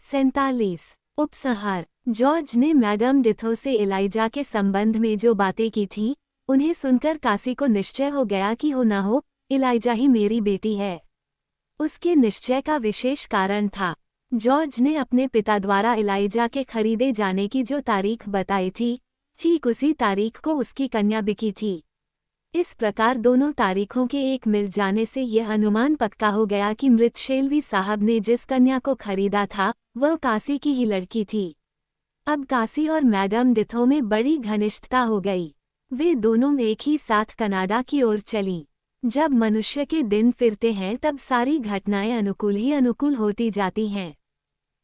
47। उपसंहार। जॉर्ज ने मैडम डिथो से इलाइजा के संबंध में जो बातें की थीं, उन्हें सुनकर कासी को निश्चय हो गया कि हो न हो, इलाइजा ही मेरी बेटी है। उसके निश्चय का विशेष कारण था। जॉर्ज ने अपने पिता द्वारा इलाइजा के खरीदे जाने की जो तारीख बताई थी, ठीक उसी तारीख को उसकी कन्या बिकी थी। इस प्रकार दोनों तारीखों के एक मिल जाने से यह अनुमान पक्का हो गया कि मृत शेल्वी साहब ने जिस कन्या को खरीदा था, वह कासी की ही लड़की थी। अब कासी और मैडम डिथो में बड़ी घनिष्ठता हो गई। वे दोनों एक ही साथ कनाडा की ओर चलीं। जब मनुष्य के दिन फिरते हैं तब सारी घटनाएं अनुकूल ही अनुकूल होती जाती हैं।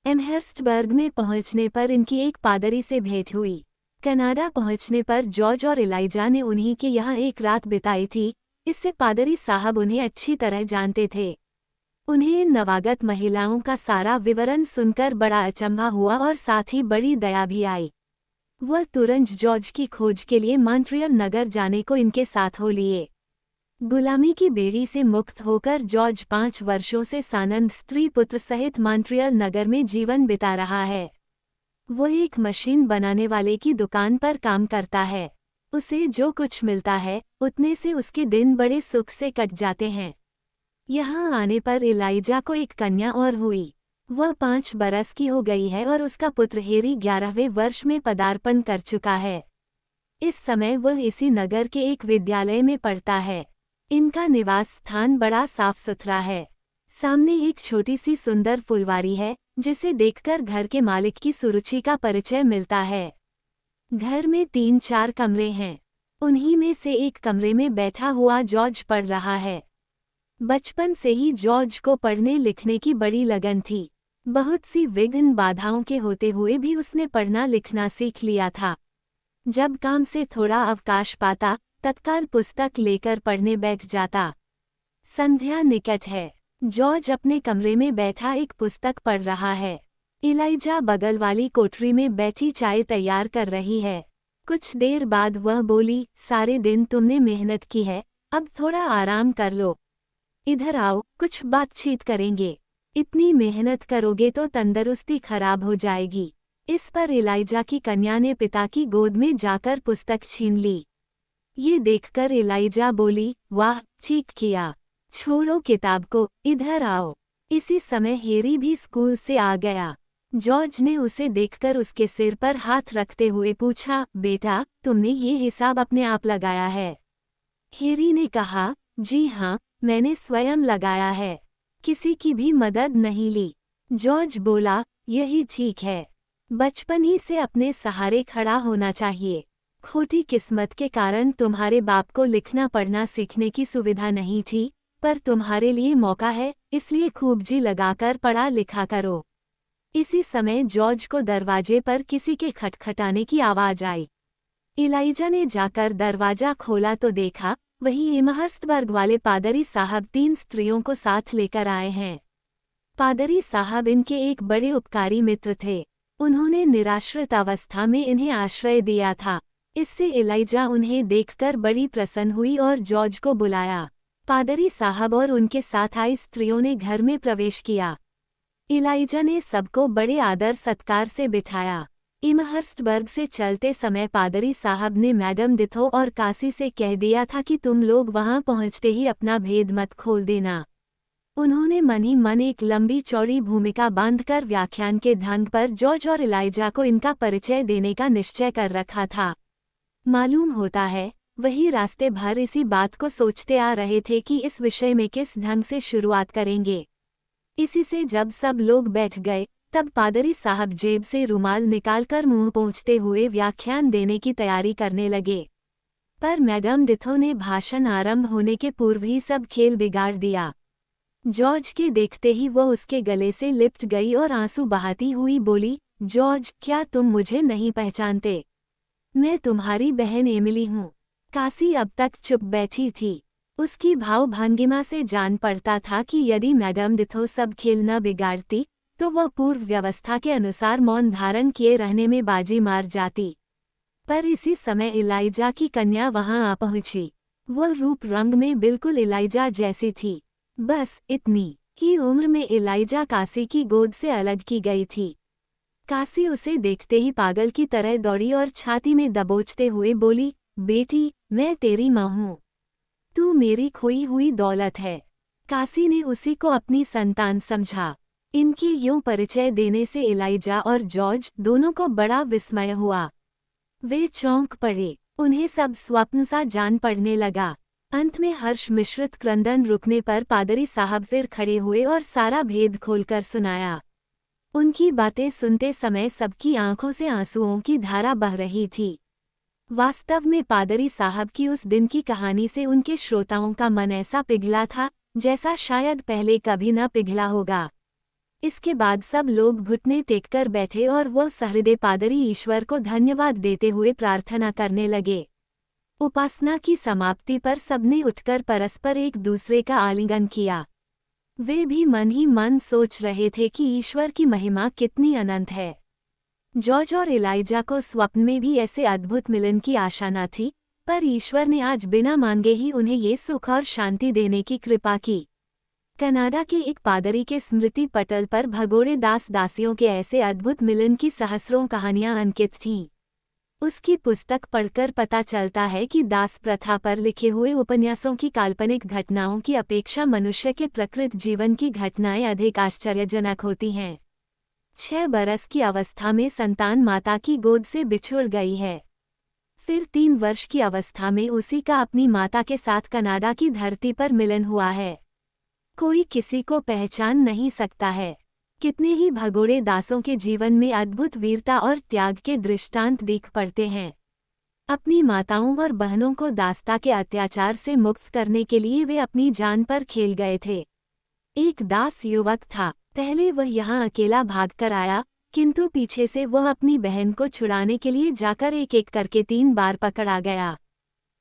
एमहर्स्टबर्ग में पहुंचने पर इनकी एक पादरी से भेंट हुई। कनाडा पहुंचने पर जॉर्ज और इलाइजा ने उन्हीं के यहाँ एक रात बिताई थी। इससे पादरी साहब उन्हें अच्छी तरह जानते थे। उन्हें इन नवागत महिलाओं का सारा विवरण सुनकर बड़ा अचंभा हुआ और साथ ही बड़ी दया भी आई। वह तुरंत जॉर्ज की खोज के लिए मॉन्ट्रियल नगर जाने को इनके साथ हो लिए। गुलामी की बेड़ी से मुक्त होकर जॉर्ज 5 वर्षों से सानंद स्त्री पुत्र सहित मॉन्ट्रियल नगर में जीवन बिता रहा है। वो एक मशीन बनाने वाले की दुकान पर काम करता है। उसे जो कुछ मिलता है, उतने से उसके दिन बड़े सुख से कट जाते हैं। यहाँ आने पर इलाइजा को एक कन्या और हुई। वह 5 बरस की हो गई है और उसका पुत्र हेरी 11वें वर्ष में पदार्पण कर चुका है। इस समय वह इसी नगर के एक विद्यालय में पढ़ता है। इनका निवास स्थान बड़ा साफ सुथरा है। सामने एक छोटी सी सुंदर फुलवारी है, जिसे देखकर घर के मालिक की सुरुचि का परिचय मिलता है। घर में 3-4 कमरे हैं। उन्हीं में से एक कमरे में बैठा हुआ जॉर्ज पढ़ रहा है। बचपन से ही जॉर्ज को पढ़ने लिखने की बड़ी लगन थी। बहुत सी विघ्न बाधाओं के होते हुए भी उसने पढ़ना लिखना सीख लिया था। जब काम से थोड़ा अवकाश पाता, तत्काल पुस्तक लेकर पढ़ने बैठ जाता। संध्या निकट है। जॉर्ज अपने कमरे में बैठा एक पुस्तक पढ़ रहा है। इलाइजा बगल वाली कोठरी में बैठी चाय तैयार कर रही है। कुछ देर बाद वह बोली, सारे दिन तुमने मेहनत की है, अब थोड़ा आराम कर लो। इधर आओ, कुछ बातचीत करेंगे। इतनी मेहनत करोगे तो तंदुरुस्ती खराब हो जाएगी। इस पर इलाइजा की कन्या ने पिता की गोद में जाकर पुस्तक छीन ली। ये देखकर इलाइजा बोली, वाह, ठीक किया। छोड़ो किताब को, इधर आओ। इसी समय हेरी भी स्कूल से आ गया। जॉर्ज ने उसे देखकर उसके सिर पर हाथ रखते हुए पूछा, बेटा, तुमने ये हिसाब अपने आप लगाया है? हेरी ने कहा, जी हाँ, मैंने स्वयं लगाया है, किसी की भी मदद नहीं ली। जॉर्ज बोला, यही ठीक है। बचपन ही से अपने सहारे खड़ा होना चाहिए। खोटी किस्मत के कारण तुम्हारे बाप को लिखना पढ़ना सीखने की सुविधा नहीं थी, पर तुम्हारे लिए मौका है, इसलिए खूब जी लगाकर पढ़ा लिखा करो। इसी समय जॉर्ज को दरवाजे पर किसी के खटखटाने की आवाज आई। इलाइजा ने जाकर दरवाजा खोला तो देखा, वही एमहर्स्टबर्ग वाले पादरी साहब 3 स्त्रियों को साथ लेकर आए हैं। पादरी साहब इनके एक बड़े उपकारी मित्र थे। उन्होंने निराश्रित अवस्था में इन्हें आश्रय दिया था। इससे इलाइजा उन्हें देखकर बड़ी प्रसन्न हुई और जॉर्ज को बुलाया। पादरी साहब और उनके साथ आई स्त्रियों ने घर में प्रवेश किया। इलाइजा ने सबको बड़े आदर सत्कार से बिठाया। एमहर्स्टबर्ग से चलते समय पादरी साहब ने मैडम डिथो और कासी से कह दिया था कि तुम लोग वहां पहुंचते ही अपना भेद मत खोल देना। उन्होंने मन ही मन एक लंबी चौड़ी भूमिका बांधकर व्याख्यान के ढंग पर जॉर्ज और इलाइजा को इनका परिचय देने का निश्चय कर रखा था। मालूम होता है, वही रास्ते भर इसी बात को सोचते आ रहे थे कि इस विषय में किस ढंग से शुरुआत करेंगे। इसी से जब सब लोग बैठ गए, तब पादरी साहब जेब से रुमाल निकालकर मुंह पोंछते हुए व्याख्यान देने की तैयारी करने लगे। पर मैडम डिथो ने भाषण आरंभ होने के पूर्व ही सब खेल बिगाड़ दिया। जॉर्ज के देखते ही वह उसके गले से लिपट गई और आंसू बहाती हुई बोली, जॉर्ज, क्या तुम मुझे नहीं पहचानते? मैं तुम्हारी बहन एमिली हूँ। कासी अब तक चुप बैठी थी। उसकी भाव भंगिमा से जान पड़ता था कि यदि मैडम डिथो सब खेल न बिगाड़ती, तो वह पूर्व व्यवस्था के अनुसार मौन धारण किए रहने में बाजी मार जाती। पर इसी समय इलाइजा की कन्या वहां आ पहुंची। वह रूप रंग में बिल्कुल इलाइजा जैसी थी। बस इतनी। की उम्र में एलाइजा कासी की गोद से अलग की गई थी। कासी उसे देखते ही पागल की तरह दौड़ी और छाती में दबोचते हुए बोली, बेटी, मैं तेरी माँ हूँ। तू मेरी खोई हुई दौलत है। कासी ने उसी को अपनी संतान समझा। इनकी यूं परिचय देने से एलाइजा और जॉर्ज दोनों को बड़ा विस्मय हुआ। वे चौंक पड़े। उन्हें सब स्वप्न सा जान पड़ने लगा। अंत में हर्ष मिश्रित क्रंदन रुकने पर पादरी साहब फिर खड़े हुए और सारा भेद खोलकर सुनाया। उनकी बातें सुनते समय सबकी आंखों से आंसुओं की धारा बह रही थी। वास्तव में पादरी साहब की उस दिन की कहानी से उनके श्रोताओं का मन ऐसा पिघला था जैसा शायद पहले कभी न पिघला होगा। इसके बाद सब लोग घुटने टेककर बैठे और वो सहृदय पादरी ईश्वर को धन्यवाद देते हुए प्रार्थना करने लगे। उपासना की समाप्ति पर सबने उठकर परस्पर एक दूसरे का आलिंगन किया। वे भी मन ही मन सोच रहे थे कि ईश्वर की महिमा कितनी अनंत है। जॉर्ज और एलाइजा को स्वप्न में भी ऐसे अद्भुत मिलन की आशा न थी, पर ईश्वर ने आज बिना मांगे ही उन्हें ये सुख और शांति देने की कृपा की। कनाडा के एक पादरी के स्मृति पटल पर भगोड़े दास दासियों के ऐसे अद्भुत मिलन की सहस्रों कहानियां अंकित थीं। उसकी पुस्तक पढ़कर पता चलता है कि दास प्रथा पर लिखे हुए उपन्यासों की काल्पनिक घटनाओं की अपेक्षा मनुष्य के प्रकृत जीवन की घटनाएं अधिक आश्चर्यजनक होती हैं। 6 बरस की अवस्था में संतान माता की गोद से बिछुड़ गई है। फिर 3 वर्ष की अवस्था में उसी का अपनी माता के साथ कनाडा की धरती पर मिलन हुआ है। कोई किसी को पहचान नहीं सकता है। कितने ही भगोड़े दासों के जीवन में अद्भुत वीरता और त्याग के दृष्टांत दिख पड़ते हैं। अपनी माताओं और बहनों को दासता के अत्याचार से मुक्त करने के लिए वे अपनी जान पर खेल गए थे। एक दास युवक था। पहले वह यहाँ अकेला भागकर आया, किंतु पीछे से वह अपनी बहन को छुड़ाने के लिए जाकर एक एक करके 3 बार पकड़ा गया।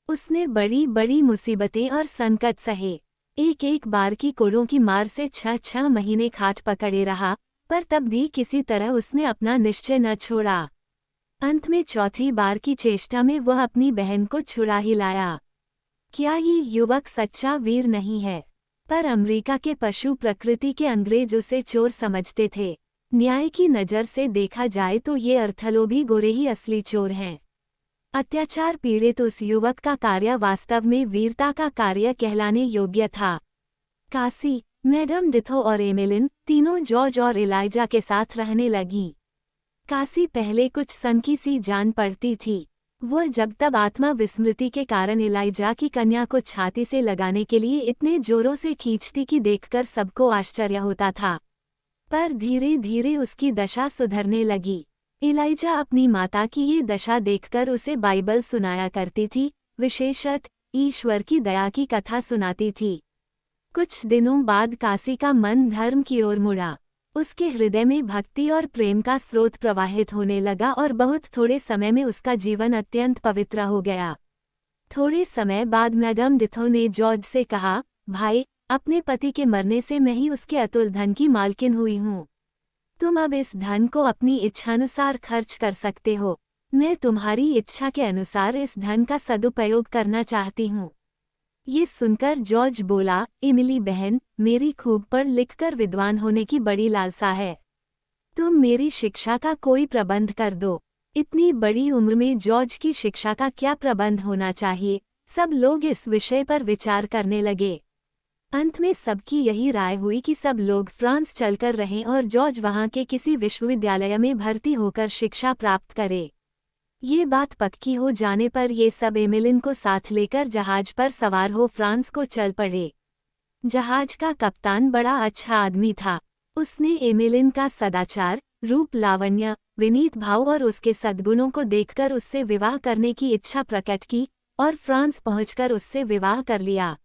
उसने बड़ी बड़ी मुसीबतें और संकट सहे। एक एक बार की कोड़ों की मार से 6 महीने खाट पकड़े रहा, पर तब भी किसी तरह उसने अपना निश्चय न छोड़ा। अंत में 4थी बार की चेष्टा में वह अपनी बहन को छुड़ा ही लाया। क्या ये युवक सच्चा वीर नहीं है? पर अमेरिका के पशु प्रकृति के अंग्रेज उसे चोर समझते थे। न्याय की नज़र से देखा जाए तो ये अर्थलोभी गोरे ही असली चोर हैं। अत्याचार पीड़ित उस युवक का कार्य वास्तव में वीरता का कार्य कहलाने योग्य था। कासी, मैडम डिथो और एमिलिन तीनों जॉर्ज और एलाइजा के साथ रहने लगीं। कासी पहले कुछ सनकी सी जान पड़ती थी। वह जब तब आत्मा विस्मृति के कारण एलाइजा की कन्या को छाती से लगाने के लिए इतने जोरों से खींचती कि देखकर सबको आश्चर्य होता था। पर धीरे धीरे उसकी दशा सुधरने लगी। एलाइजा अपनी माता की ये दशा देखकर उसे बाइबल सुनाया करती थी, विशेषत ईश्वर की दया की कथा सुनाती थी। कुछ दिनों बाद कासी का मन धर्म की ओर मुड़ा। उसके हृदय में भक्ति और प्रेम का स्रोत प्रवाहित होने लगा और बहुत थोड़े समय में उसका जीवन अत्यंत पवित्र हो गया। थोड़े समय बाद मैडम डिथो ने जॉर्ज से कहा, भाई, अपने पति के मरने से मैं ही उसके अतुल धन की मालकिन हुई हूँ। तुम अब इस धन को अपनी इच्छानुसार खर्च कर सकते हो। मैं तुम्हारी इच्छा के अनुसार इस धन का सदुपयोग करना चाहती हूँ। ये सुनकर जॉर्ज बोला, एमिली बहन, मेरी खूब पढ़ लिखकर विद्वान होने की बड़ी लालसा है। तुम मेरी शिक्षा का कोई प्रबंध कर दो। इतनी बड़ी उम्र में जॉर्ज की शिक्षा का क्या प्रबंध होना चाहिए? सब लोग इस विषय पर विचार करने लगे। अंत में सबकी यही राय हुई कि सब लोग फ्रांस चलकर रहें और जॉर्ज वहां के किसी विश्वविद्यालय में भर्ती होकर शिक्षा प्राप्त करे। ये बात पक्की हो जाने पर ये सब एमिलिन को साथ लेकर जहाज पर सवार हो फ्रांस को चल पड़े। जहाज का कप्तान बड़ा अच्छा आदमी था। उसने एमिलिन का सदाचार, रूप लावण्य, विनीत भाव और उसके सद्गुणों को देखकर उससे विवाह करने की इच्छा प्रकट की और फ्रांस पहुंचकर उससे विवाह कर लिया।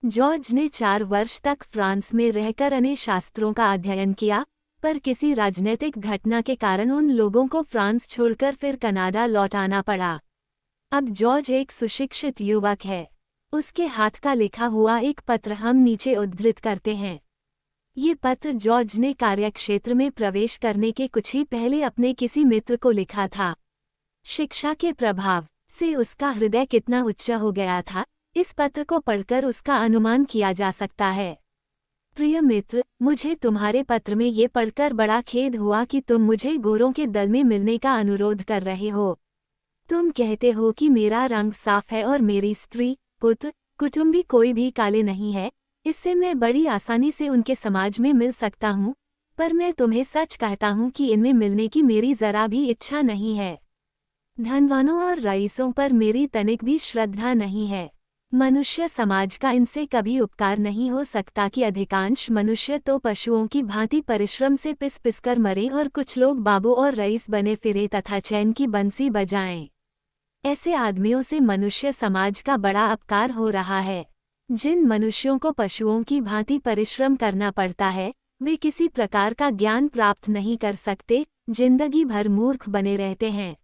जॉर्ज ने 4 वर्ष तक फ्रांस में रहकर अनेक शास्त्रों का अध्ययन किया, पर किसी राजनीतिक घटना के कारण उन लोगों को फ्रांस छोड़कर फिर कनाडा लौट आना पड़ा। अब जॉर्ज एक सुशिक्षित युवक है। उसके हाथ का लिखा हुआ एक पत्र हम नीचे उद्धृत करते हैं। ये पत्र जॉर्ज ने कार्यक्षेत्र में प्रवेश करने के कुछ ही पहले अपने किसी मित्र को लिखा था। शिक्षा के प्रभाव से उसका हृदय कितना उच्च हो गया था, इस पत्र को पढ़कर उसका अनुमान किया जा सकता है। प्रिय मित्र, मुझे तुम्हारे पत्र में ये पढ़कर बड़ा खेद हुआ कि तुम मुझे गोरों के दल में मिलने का अनुरोध कर रहे हो। तुम कहते हो कि मेरा रंग साफ है और मेरी स्त्री, पुत्र, कुटुंबी कोई भी काले नहीं है, इससे मैं बड़ी आसानी से उनके समाज में मिल सकता हूँ। पर मैं तुम्हें सच कहता हूँ कि इनमें मिलने की मेरी जरा भी इच्छा नहीं है। धनवानों और रईसों पर मेरी तनिक भी श्रद्धा नहीं है। मनुष्य समाज का इनसे कभी उपकार नहीं हो सकता कि अधिकांश मनुष्य तो पशुओं की भांति परिश्रम से पिस पिस कर मरे और कुछ लोग बाबू और रईस बने फिरे तथा चैन की बंसी बजाएं। ऐसे आदमियों से मनुष्य समाज का बड़ा अपकार हो रहा है। जिन मनुष्यों को पशुओं की भांति परिश्रम करना पड़ता है, वे किसी प्रकार का ज्ञान प्राप्त नहीं कर सकते, जिंदगी भर मूर्ख बने रहते हैं।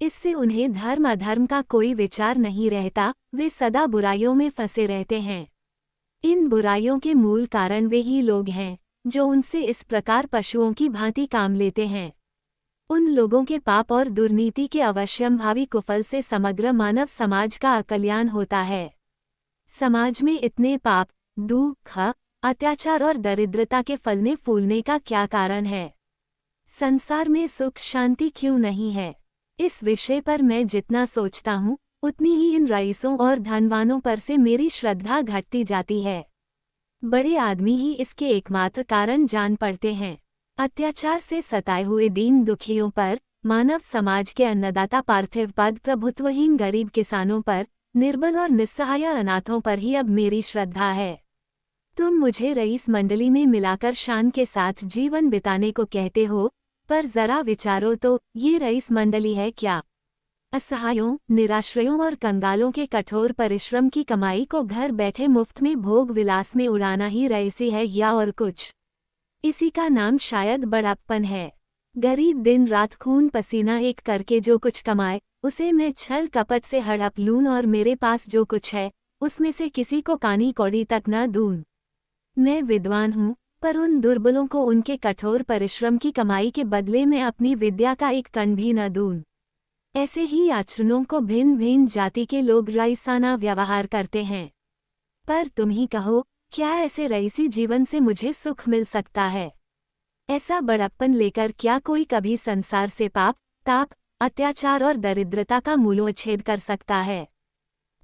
इससे उन्हें धर्म अधर्म का कोई विचार नहीं रहता, वे सदा बुराइयों में फंसे रहते हैं। इन बुराइयों के मूल कारण वे ही लोग हैं जो उनसे इस प्रकार पशुओं की भांति काम लेते हैं। उन लोगों के पाप और दुर्नीति के अवश्यंभावी कुफल से समग्र मानव समाज का अकल्याण होता है। समाज में इतने पाप, दुख, अत्याचार और दरिद्रता के फलने फूलने का क्या कारण है? संसार में सुख शांति क्यों नहीं है? इस विषय पर मैं जितना सोचता हूँ, उतनी ही इन रईसों और धनवानों पर से मेरी श्रद्धा घटती जाती है। बड़े आदमी ही इसके एकमात्र कारण जान पड़ते हैं। अत्याचार से सताए हुए दीन दुखियों पर, मानव समाज के अन्नदाता पार्थिव पद प्रभुत्वहीन गरीब किसानों पर, निर्बल और निस्सहाय अनाथों पर ही अब मेरी श्रद्धा है। तुम मुझे रईस मंडली में मिलाकर शान के साथ जीवन बिताने को कहते हो, पर जरा विचारो तो ये रईस मंडली है क्या? असहायों, निराश्रयों और कंगालों के कठोर परिश्रम की कमाई को घर बैठे मुफ्त में भोग विलास में उड़ाना ही रईसी है या और कुछ? इसी का नाम शायद बड़प्पन है। गरीब दिन रात खून पसीना एक करके जो कुछ कमाए, उसे मैं छल कपट से हड़प लूं और मेरे पास जो कुछ है, उसमें से किसी को कानी कौड़ी तक न दूं। मैं विद्वान हूँ, पर उन दुर्बलों को उनके कठोर परिश्रम की कमाई के बदले में अपनी विद्या का एक कण भी न दूं। ऐसे ही आचरणों को भिन्न भिन्न जाति के लोग रईसाना व्यवहार करते हैं। पर तुम ही कहो, क्या ऐसे रईसी जीवन से मुझे सुख मिल सकता है? ऐसा बड़प्पन लेकर क्या कोई कभी संसार से पाप, ताप, अत्याचार और दरिद्रता का मूलोच्छेद कर सकता है?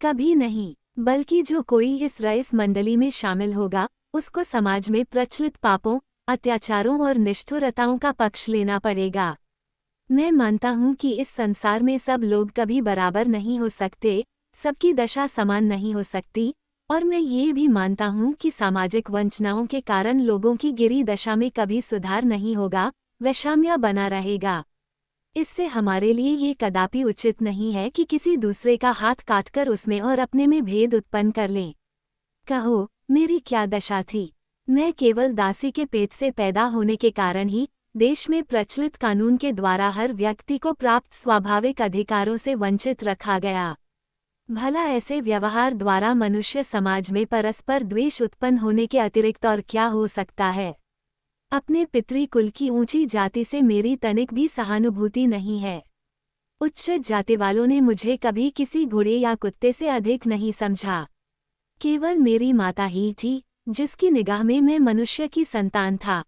कभी नहीं। बल्कि जो कोई इस रईस मंडली में शामिल होगा, उसको समाज में प्रचलित पापों, अत्याचारों और निष्ठुरताओं का पक्ष लेना पड़ेगा। मैं मानता हूँ कि इस संसार में सब लोग कभी बराबर नहीं हो सकते, सबकी दशा समान नहीं हो सकती, और मैं ये भी मानता हूँ कि सामाजिक वंचनाओं के कारण लोगों की गिरी दशा में कभी सुधार नहीं होगा, वैषम्य बना रहेगा। इससे हमारे लिए ये कदापि उचित नहीं है कि किसी दूसरे का हाथ काटकर उसमें और अपने में भेद उत्पन्न कर लें। कहो, मेरी क्या दशा थी? मैं केवल दासी के पेट से पैदा होने के कारण ही देश में प्रचलित कानून के द्वारा हर व्यक्ति को प्राप्त स्वाभाविक अधिकारों से वंचित रखा गया। भला ऐसे व्यवहार द्वारा मनुष्य समाज में परस्पर द्वेष उत्पन्न होने के अतिरिक्त और क्या हो सकता है? अपने पितृकुल की ऊंची जाति से मेरी तनिक भी सहानुभूति नहीं है। उच्च जाति वालों ने मुझे कभी किसी घोड़े या कुत्ते से अधिक नहीं समझा। केवल मेरी माता ही थी जिसकी निगाह में मैं मनुष्य की संतान था।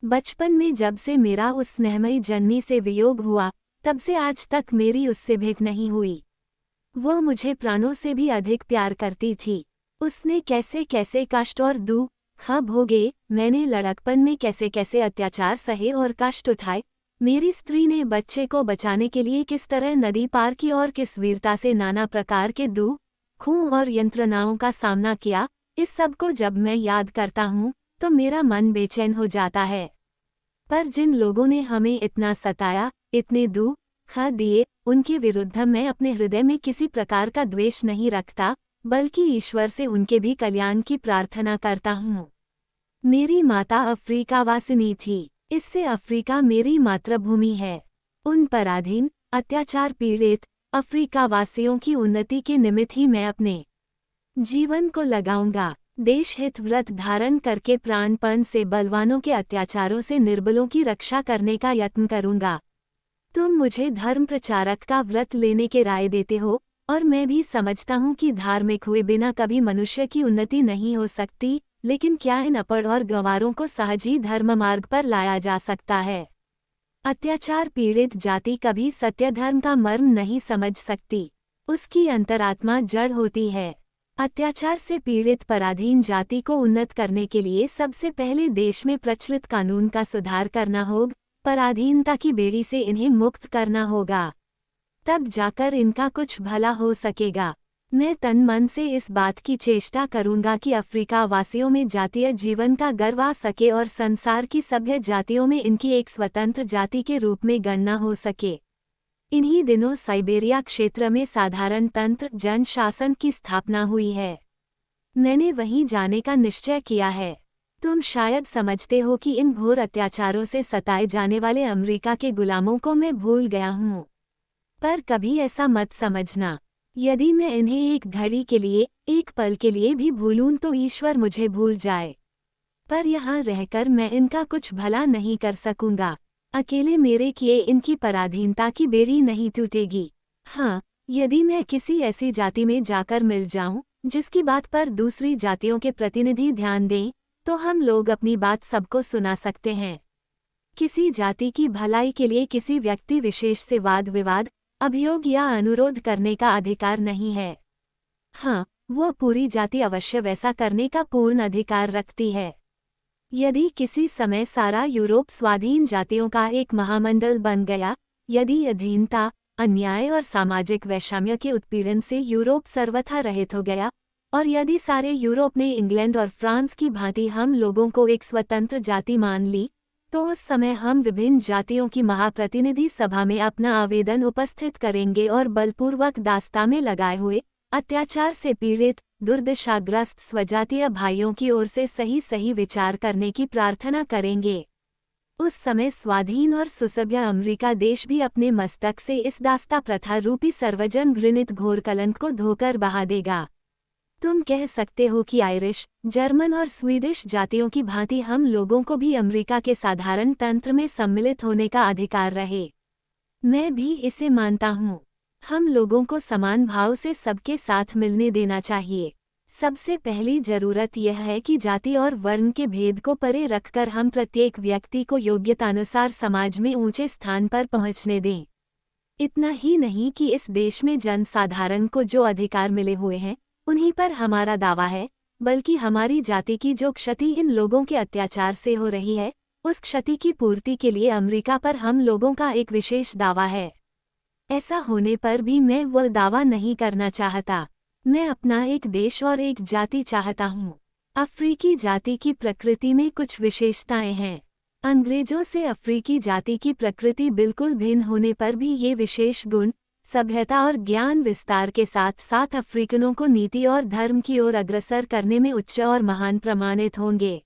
बचपन में जब से मेरा उस स्नेहमयी जननी से वियोग हुआ, तब से आज तक मेरी उससे भेंट नहीं हुई। वो मुझे प्राणों से भी अधिक प्यार करती थी। उसने कैसे कैसे कष्ट और दुख भोगे, मैंने लड़कपन में कैसे कैसे अत्याचार सहे और कष्ट उठाए, मेरी स्त्री ने बच्चे को बचाने के लिए किस तरह नदी पार की और किस वीरता से नाना प्रकार के दुख, खून और यंत्रणाओं का सामना किया, इस सब को जब मैं याद करता हूँ तो मेरा मन बेचैन हो जाता है। पर जिन लोगों ने हमें इतना सताया, इतने दुख दिए, उनके विरुद्ध मैं अपने हृदय में किसी प्रकार का द्वेष नहीं रखता, बल्कि ईश्वर से उनके भी कल्याण की प्रार्थना करता हूँ। मेरी माता अफ्रीकावासिनी थी, इससे अफ्रीका मेरी मातृभूमि है। उन पराधीन, अत्याचार पीड़ित अफ्रीकावासियों की उन्नति के निमित्त ही मैं अपने जीवन को लगाऊंगा। देश हित व्रत धारण करके प्राणपण से बलवानों के अत्याचारों से निर्बलों की रक्षा करने का यत्न करूंगा। तुम मुझे धर्म प्रचारक का व्रत लेने के राय देते हो, और मैं भी समझता हूँ कि धार्मिक हुए बिना कभी मनुष्य की उन्नति नहीं हो सकती, लेकिन क्या इन अपढ़ और गंवारों को सहज ही धर्म मार्ग पर लाया जा सकता है? अत्याचार पीड़ित जाति कभी सत्य धर्म का मर्म नहीं समझ सकती। उसकी अंतरात्मा जड़ होती है। अत्याचार से पीड़ित पराधीन जाति को उन्नत करने के लिए सबसे पहले देश में प्रचलित कानून का सुधार करना होगा, पराधीनता की बेड़ी से इन्हें मुक्त करना होगा। तब जाकर इनका कुछ भला हो सकेगा। मैं तन मन से इस बात की चेष्टा करूंगा कि अफ्रीका वासियों में जातीय जीवन का गर्व आ सके और संसार की सभ्य जातियों में इनकी एक स्वतंत्र जाति के रूप में गणना हो सके। इन्हीं दिनों साइबेरिया क्षेत्र में साधारण तंत्र जन शासन की स्थापना हुई है। मैंने वहीं जाने का निश्चय किया है। तुम शायद समझते हो कि इन घोर अत्याचारों से सताए जाने वाले अमेरिका के गुलामों को मैं भूल गया हूँ, पर कभी ऐसा मत समझना। यदि मैं इन्हें एक घड़ी के लिए, एक पल के लिए भी भूलूं तो ईश्वर मुझे भूल जाए, पर यहाँ रहकर मैं इनका कुछ भला नहीं कर सकूंगा। अकेले मेरे किए इनकी पराधीनता की बेड़ी नहीं टूटेगी। हाँ, यदि मैं किसी ऐसी जाति में जाकर मिल जाऊं जिसकी बात पर दूसरी जातियों के प्रतिनिधि ध्यान दें, तो हम लोग अपनी बात सबको सुना सकते हैं। किसी जाति की भलाई के लिए किसी व्यक्ति विशेष से वाद विवाद, अभियोग या अनुरोध करने का अधिकार नहीं है। हाँ, वो पूरी जाति अवश्य वैसा करने का पूर्ण अधिकार रखती है। यदि किसी समय सारा यूरोप स्वाधीन जातियों का एक महामंडल बन गया, यदि अधीनता, अन्याय और सामाजिक वैषम्य के उत्पीड़न से यूरोप सर्वथा रहित हो गया, और यदि सारे यूरोप ने इंग्लैंड और फ्रांस की भांति हम लोगों को एक स्वतंत्र जाति मान ली, तो उस समय हम विभिन्न जातियों की महाप्रतिनिधि सभा में अपना आवेदन उपस्थित करेंगे और बलपूर्वक दास्ता में लगाए हुए अत्याचार से पीड़ित दुर्दशाग्रस्त स्वजातीय भाइयों की ओर से सही सही विचार करने की प्रार्थना करेंगे। उस समय स्वाधीन और सुसभ्य अमेरिका देश भी अपने मस्तक से इस दास्ता प्रथा रूपी सर्वजन घृणित घोर कलंक को धोकर बहा देगा। तुम कह सकते हो कि आयरिश, जर्मन और स्वीडिश जातियों की भांति हम लोगों को भी अमेरिका के साधारण तंत्र में सम्मिलित होने का अधिकार रहे। मैं भी इसे मानता हूँ। हम लोगों को समान भाव से सबके साथ मिलने देना चाहिए। सबसे पहली जरूरत यह है कि जाति और वर्ण के भेद को परे रखकर हम प्रत्येक व्यक्ति को योग्यतानुसार समाज में ऊंचे स्थान पर पहुंचने दें। इतना ही नहीं कि इस देश में जनसाधारण को जो अधिकार मिले हुए हैं उन्हीं पर हमारा दावा है, बल्कि हमारी जाति की जो क्षति इन लोगों के अत्याचार से हो रही है, उस क्षति की पूर्ति के लिए अमेरिका पर हम लोगों का एक विशेष दावा है। ऐसा होने पर भी मैं वह दावा नहीं करना चाहता। मैं अपना एक देश और एक जाति चाहता हूँ। अफ्रीकी जाति की प्रकृति में कुछ विशेषताएं हैं। अंग्रेजों से अफ्रीकी जाति की प्रकृति बिल्कुल भिन्न होने पर भी ये विशेष गुण सभ्यता और ज्ञान विस्तार के साथ साथ अफ्रीकनों को नीति और धर्म की ओर अग्रसर करने में उच्च और महान प्रमाणित होंगे।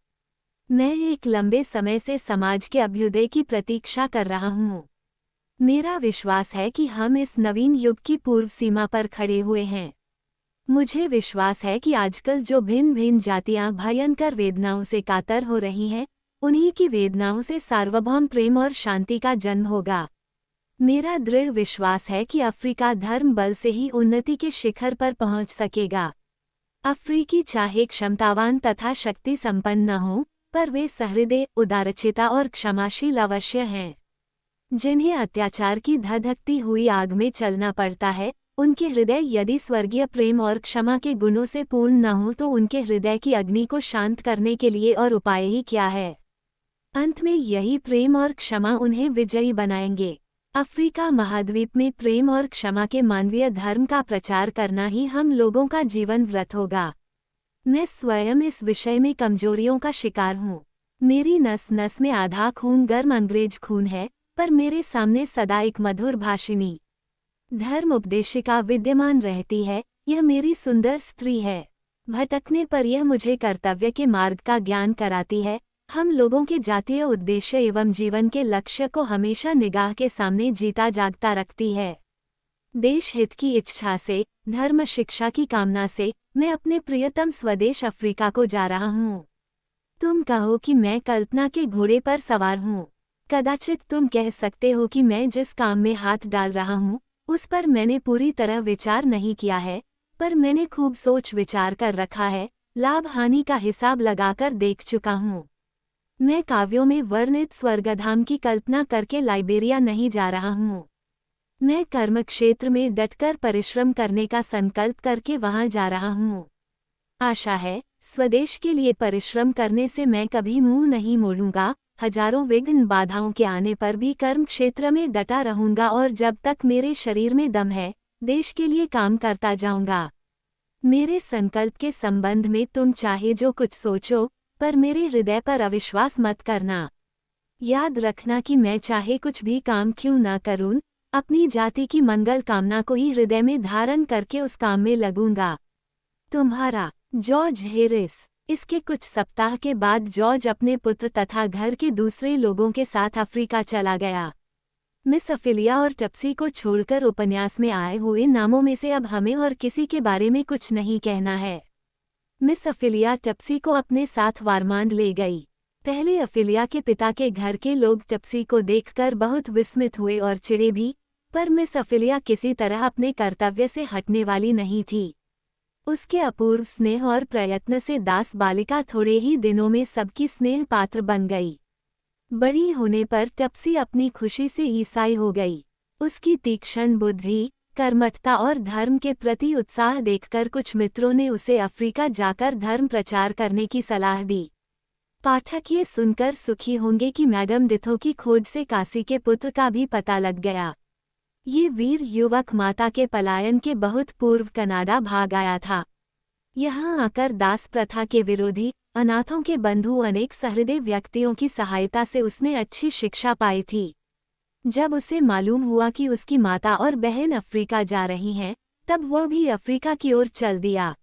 मैं एक लंबे समय से समाज के अभ्युदय की प्रतीक्षा कर रहा हूँ। मेरा विश्वास है कि हम इस नवीन युग की पूर्व सीमा पर खड़े हुए हैं। मुझे विश्वास है कि आजकल जो भिन्न भिन्न जातियां भयंकर वेदनाओं से कातर हो रही हैं, उन्हीं की वेदनाओं से सार्वभौम प्रेम और शांति का जन्म होगा। मेरा दृढ़ विश्वास है कि अफ्रीका धर्म बल से ही उन्नति के शिखर पर पहुंच सकेगा। अफ्रीकी चाहे क्षमतावान तथा शक्ति संपन्न न हो, पर वे सहृदय, उदारचिता और क्षमाशील अवश्य हैं। जिन्हें अत्याचार की धधकती हुई आग में चलना पड़ता है, उनके हृदय यदि स्वर्गीय प्रेम और क्षमा के गुणों से पूर्ण न हो तो उनके हृदय की अग्नि को शांत करने के लिए और उपाय ही क्या है? अंत में यही प्रेम और क्षमा उन्हें विजयी बनाएंगे। अफ्रीका महाद्वीप में प्रेम और क्षमा के मानवीय धर्म का प्रचार करना ही हम लोगों का जीवन व्रत होगा। मैं स्वयं इस विषय में कमजोरियों का शिकार हूँ। मेरी नस नस में आधा खून गर्म अंग्रेज खून है, पर मेरे सामने सदा एक मधुर भाषिणी धर्म उपदेशिका विद्यमान रहती है। यह मेरी सुंदर स्त्री है। भटकने पर यह मुझे कर्तव्य के मार्ग का ज्ञान कराती है। हम लोगों के जातीय उद्देश्य एवं जीवन के लक्ष्य को हमेशा निगाह के सामने जीता जागता रखती है। देश हित की इच्छा से, धर्म शिक्षा की कामना से मैं अपने प्रियतम स्वदेश अफ्रीका को जा रहा हूँ। तुम कहो कि मैं कल्पना के घोड़े पर सवार हूँ। कदाचित तुम कह सकते हो कि मैं जिस काम में हाथ डाल रहा हूँ उस पर मैंने पूरी तरह विचार नहीं किया है, पर मैंने खूब सोच विचार कर रखा है लाभ हानि का हिसाब लगाकर देख चुका हूँ। मैं काव्यों में वर्णित स्वर्गधाम की कल्पना करके लाइबेरिया नहीं जा रहा हूँ। मैं कर्म क्षेत्र में डटकर परिश्रम करने का संकल्प करके वहां जा रहा हूँ। आशा है स्वदेश के लिए परिश्रम करने से मैं कभी मुंह नहीं मोड़ूंगा। हजारों विघ्न बाधाओं के आने पर भी कर्म क्षेत्र में डटा रहूंगा और जब तक मेरे शरीर में दम है देश के लिए काम करता जाऊंगा। मेरे संकल्प के संबंध में तुम चाहे जो कुछ सोचो, पर मेरे हृदय पर अविश्वास मत करना। याद रखना कि मैं चाहे कुछ भी काम क्यों ना करूं, अपनी जाति की मंगल कामना को ही हृदय में धारण करके उस काम में लगूंगा। तुम्हारा जॉर्ज हैरिस। इसके कुछ सप्ताह के बाद जॉर्ज अपने पुत्र तथा घर के दूसरे लोगों के साथ अफ्रीका चला गया। मिस अफिलिया और टप्सी को छोड़कर उपन्यास में आए हुए नामों में से अब हमें और किसी के बारे में कुछ नहीं कहना है। मिस अफिलिया टप्सी को अपने साथ वारमांड ले गई। पहले अफिलिया के पिता के घर के लोग टप्सी को देखकर बहुत विस्मित हुए और चिढ़े भी, पर मिस अफिलिया किसी तरह अपने कर्तव्य से हटने वाली नहीं थी। उसके अपूर्व स्नेह और प्रयत्न से दास बालिका थोड़े ही दिनों में सबकी स्नेह पात्र बन गई। बड़ी होने पर टप्सी अपनी खुशी से ईसाई हो गई। उसकी तीक्ष्ण बुद्धि, कर्मठता और धर्म के प्रति उत्साह देखकर कुछ मित्रों ने उसे अफ्रीका जाकर धर्म प्रचार करने की सलाह दी। पाठक ये सुनकर सुखी होंगे कि मैडम डिथो की खोज से कासी के पुत्र का भी पता लग गया। ये वीर युवक माता के पलायन के बहुत पूर्व कनाडा भाग आया था। यहाँ आकर दास प्रथा के विरोधी, अनाथों के बंधु अनेक सहृदय व्यक्तियों की सहायता से उसने अच्छी शिक्षा पाई थी। जब उसे मालूम हुआ कि उसकी माता और बहन अफ्रीका जा रही हैं, तब वह भी अफ्रीका की ओर चल दिया।